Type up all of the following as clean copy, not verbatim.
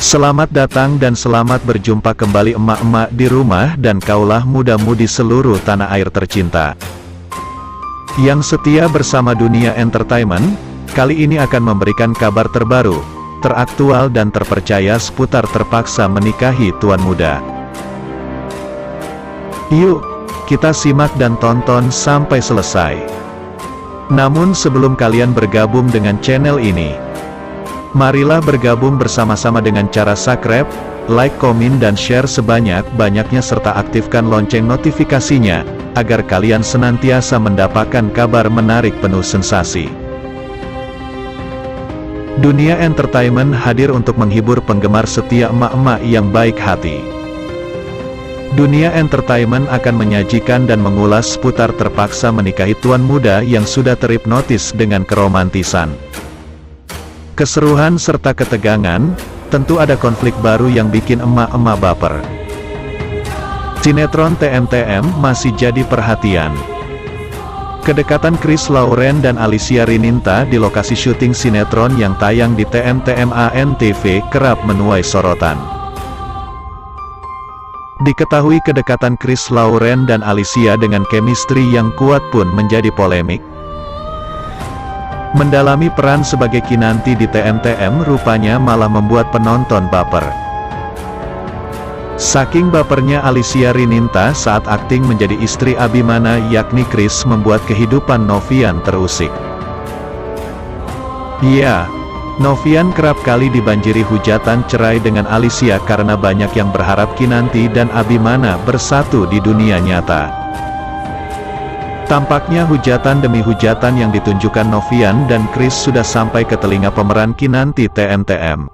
Selamat datang dan selamat berjumpa kembali emak-emak di rumah dan kaulah muda-mudi seluruh tanah air tercinta yang setia bersama Dunia Entertainment. Kali ini akan memberikan kabar terbaru, teraktual dan terpercaya seputar terpaksa menikahi tuan muda. Yuk, kita simak dan tonton sampai selesai. Namun sebelum kalian bergabung dengan channel ini, marilah bergabung bersama-sama dengan cara subscribe, like, komen dan share sebanyak-banyaknya serta aktifkan lonceng notifikasinya, agar kalian senantiasa mendapatkan kabar menarik penuh sensasi. Dunia Entertainment hadir untuk menghibur penggemar setia emak-emak yang baik hati. Dunia Entertainment akan menyajikan dan mengulas seputar terpaksa menikahi tuan muda yang sudah terhipnotis dengan keromantisan, keseruan serta ketegangan. Tentu ada konflik baru yang bikin emak-emak baper. Sinetron TMTM masih jadi perhatian. Kedekatan Chris Lauren dan Alicia Rininta di lokasi syuting sinetron yang tayang di TMTM ANTV kerap menuai sorotan. Diketahui kedekatan Chris Lauren dan Alicia dengan chemistry yang kuat pun menjadi polemik. Mendalami peran sebagai Kinanti di TMTM rupanya malah membuat penonton baper. Saking bapernya Alicia Rininta saat akting menjadi istri Abimana yakni Chris membuat kehidupan Novian terusik. Ya, Novian kerap kali dibanjiri hujatan cerai dengan Alicia karena banyak yang berharap Kinanti dan Abimana bersatu di dunia nyata. Tampaknya hujatan demi hujatan yang ditunjukkan Novian dan Chris sudah sampai ke telinga pemeran Kinanti TMTM.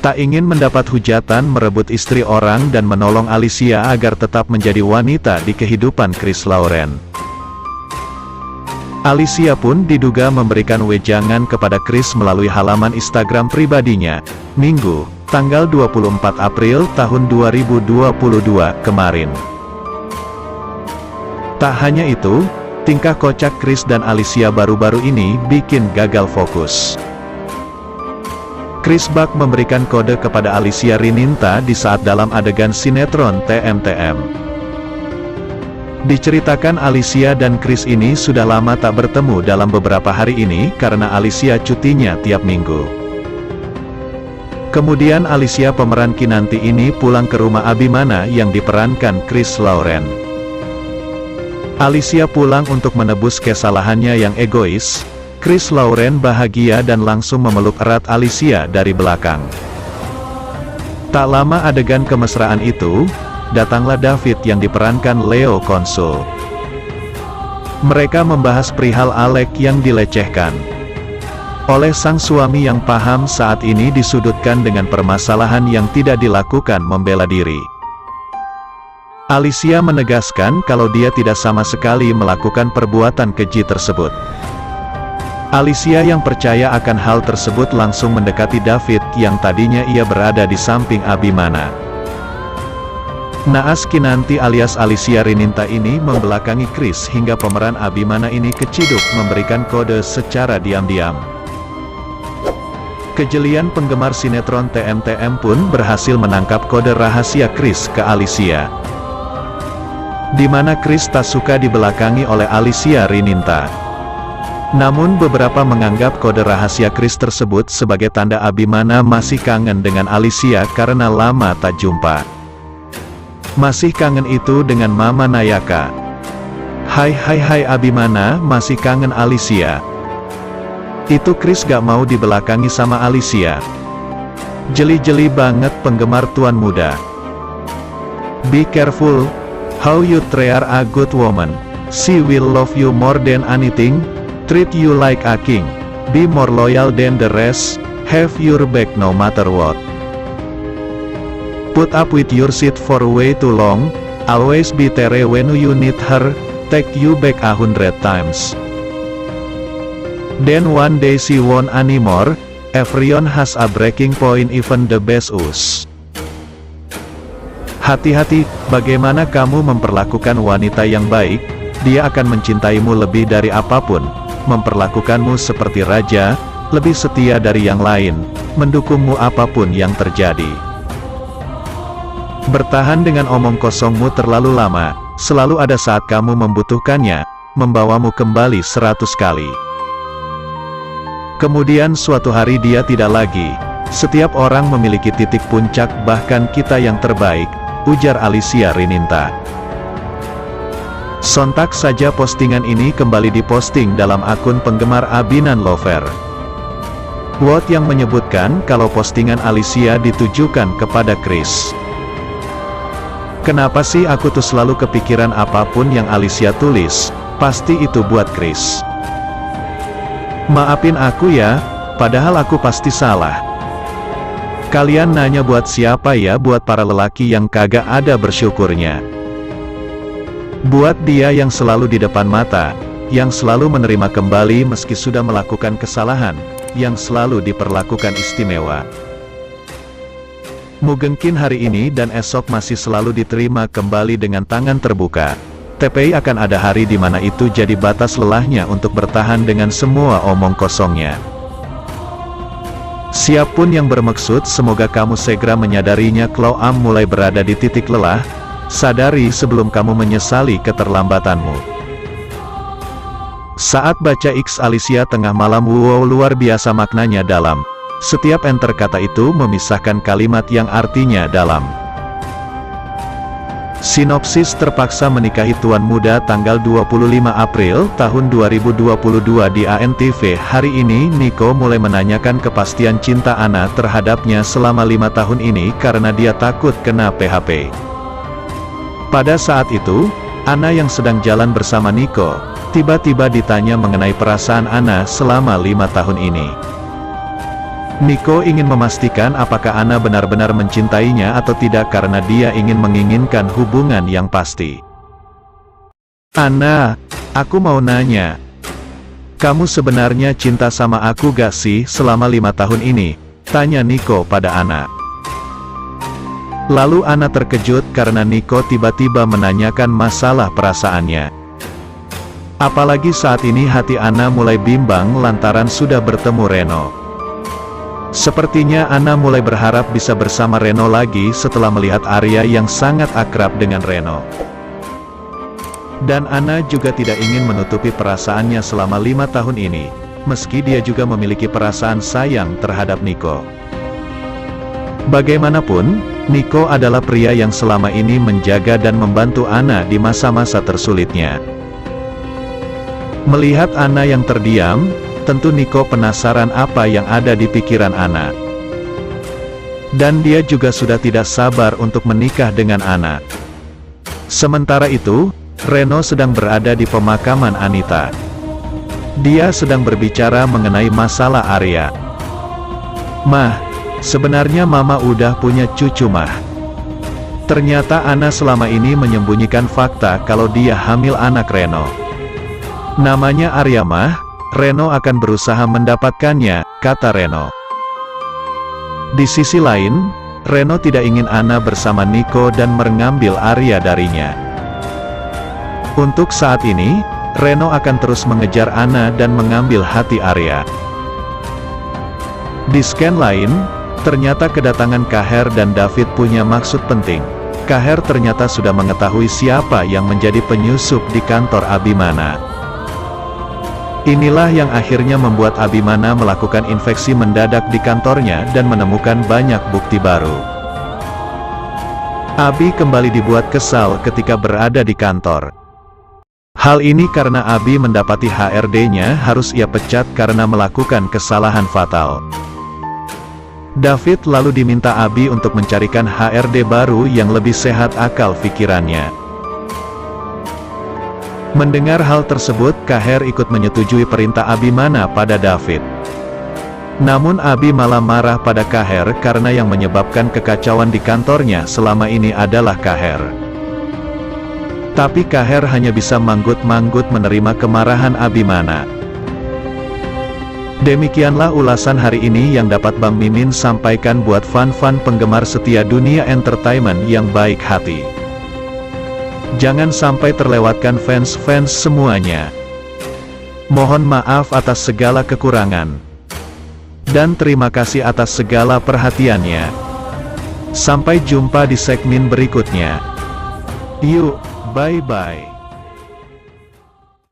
Tak ingin mendapat hujatan merebut istri orang dan menolong Alicia agar tetap menjadi wanita di kehidupan Chris Lauren. Alicia pun diduga memberikan wejangan kepada Chris melalui halaman Instagram pribadinya, Minggu, tanggal 24 April tahun 2022 kemarin. Tak hanya itu, tingkah kocak Chris dan Alicia baru-baru ini bikin gagal fokus. Chris bak memberikan kode kepada Alicia Rininta di saat dalam adegan sinetron TMTM. Diceritakan Alicia dan Chris ini sudah lama tak bertemu dalam beberapa hari ini karena Alicia cutinya tiap minggu. Kemudian Alicia pemeran Kinanti ini pulang ke rumah Abimana yang diperankan Chris Lauren. Alicia pulang untuk menebus kesalahannya yang egois. Chris Lauren bahagia dan langsung memeluk erat Alicia dari belakang. Tak lama adegan kemesraan itu, datanglah David yang diperankan Leo Konsul. Mereka membahas perihal Alec yang dilecehkan oleh sang suami yang paham saat ini disudutkan dengan permasalahan yang tidak dilakukan membela diri. Alicia menegaskan kalau dia tidak sama sekali melakukan perbuatan keji tersebut. Alicia yang percaya akan hal tersebut langsung mendekati David yang tadinya ia berada di samping Abimana. Naas Kinanti alias Alicia Rininta ini membelakangi Chris hingga pemeran Abimana ini keciduk memberikan kode secara diam-diam. Kejelian penggemar sinetron TMTM pun berhasil menangkap kode rahasia Chris ke Alicia, di mana Chris tak suka dibelakangi oleh Alicia Rininta. Namun beberapa menganggap kode rahasia Chris tersebut sebagai tanda Abimana masih kangen dengan Alicia karena lama tak jumpa. Masih kangen itu dengan Mama Nayaka. Hai Abimana, masih kangen Alicia. Itu Chris gak mau dibelakangi sama Alicia. Jeli-jeli banget penggemar tuan muda. Be careful how you treat a good woman. She will love you more than anything. Treat you like a king. Be more loyal than the rest. Have your back no matter what. Put up with your shit for way too long. Always be there when you need her. Take you back 100 times. Then one day she won't anymore. Everyone has a breaking point, even the best us. Hati-hati, bagaimana kamu memperlakukan wanita yang baik, dia akan mencintaimu lebih dari apapun, memperlakukanmu seperti raja, lebih setia dari yang lain, mendukungmu apapun yang terjadi. Bertahan dengan omong kosongmu terlalu lama, selalu ada saat kamu membutuhkannya, membawamu kembali 100 kali. Kemudian suatu hari dia tidak lagi. Setiap orang memiliki titik puncak, bahkan kita yang terbaik, ujar Alicia Rininta. Sontak saja postingan ini kembali diposting dalam akun penggemar Abinan Lover. Quote yang menyebutkan kalau postingan Alicia ditujukan kepada Kris. Kenapa sih aku tuh selalu kepikiran apapun yang Alicia tulis, pasti itu buat Kris. Maafin aku ya, padahal aku pasti salah. Kalian nanya buat siapa ya? Buat para lelaki yang kagak ada bersyukurnya. Buat dia yang selalu di depan mata, yang selalu menerima kembali meski sudah melakukan kesalahan, yang selalu diperlakukan istimewa. Mungkin hari ini dan esok masih selalu diterima kembali dengan tangan terbuka. Tapi akan ada hari di mana itu jadi batas lelahnya untuk bertahan dengan semua omong kosongnya. Siapapun yang bermaksud, semoga kamu segera menyadarinya kalau mulai berada di titik lelah. Sadari sebelum kamu menyesali keterlambatanmu. Saat baca X Alicia tengah malam, wow, luar biasa maknanya dalam. Setiap enter kata itu memisahkan kalimat yang artinya dalam. Sinopsis: terpaksa menikahi tuan muda tanggal 25 April tahun 2022 di ANTV. Hari ini Nico mulai menanyakan kepastian cinta Anna terhadapnya selama 5 tahun ini karena dia takut kena PHP. Pada saat itu, Anna yang sedang jalan bersama Nico, tiba-tiba ditanya mengenai perasaan Anna selama 5 tahun ini. Nico ingin memastikan apakah Anna benar-benar mencintainya atau tidak karena dia ingin menginginkan hubungan yang pasti. Anna, aku mau nanya. Kamu sebenarnya cinta sama aku gak sih selama 5 tahun ini? Tanya Nico pada Anna. Lalu Anna terkejut karena Nico tiba-tiba menanyakan masalah perasaannya. Apalagi saat ini hati Anna mulai bimbang lantaran sudah bertemu Reno. Sepertinya Anna mulai berharap bisa bersama Reno lagi setelah melihat Arya yang sangat akrab dengan Reno. Dan Anna juga tidak ingin menutupi perasaannya selama 5 tahun ini, meski dia juga memiliki perasaan sayang terhadap Nico. Bagaimanapun, Nico adalah pria yang selama ini menjaga dan membantu Anna di masa-masa tersulitnya. Melihat Anna yang terdiam, tentu Nico penasaran apa yang ada di pikiran Anna. Dan dia juga sudah tidak sabar untuk menikah dengan Anna. Sementara itu, Reno sedang berada di pemakaman Anita. Dia sedang berbicara mengenai masalah Arya. Mah, sebenarnya Mama udah punya cucu Mah. Ternyata Anna selama ini menyembunyikan fakta kalau dia hamil anak Reno. Namanya Arya Mah. Reno akan berusaha mendapatkannya, kata Reno. Di sisi lain, Reno tidak ingin Anna bersama Nico dan mengambil Arya darinya. Untuk saat ini, Reno akan terus mengejar Anna dan mengambil hati Arya. Di scan lain, ternyata kedatangan Kaher dan David punya maksud penting. Kaher ternyata sudah mengetahui siapa yang menjadi penyusup di kantor Abimana. Inilah yang akhirnya membuat Abimana melakukan infeksi mendadak di kantornya dan menemukan banyak bukti baru. Abi kembali dibuat kesal ketika berada di kantor. Hal ini karena Abi mendapati HRD-nya harus ia pecat karena melakukan kesalahan fatal. David lalu diminta Abi untuk mencarikan HRD baru yang lebih sehat akal pikirannya. Mendengar hal tersebut, Kaher ikut menyetujui perintah Abimana pada David. Namun Abi malah marah pada Kaher karena yang menyebabkan kekacauan di kantornya selama ini adalah Kaher. Tapi Kaher hanya bisa manggut-manggut menerima kemarahan Abimana. Demikianlah ulasan hari ini yang dapat Bang Mimin sampaikan buat fan-fan penggemar setia dunia entertainment yang baik hati. Jangan sampai terlewatkan fans-fans semuanya. Mohon maaf atas segala kekurangan. Dan terima kasih atas segala perhatiannya. Sampai jumpa di segmen berikutnya. Yuk, bye-bye.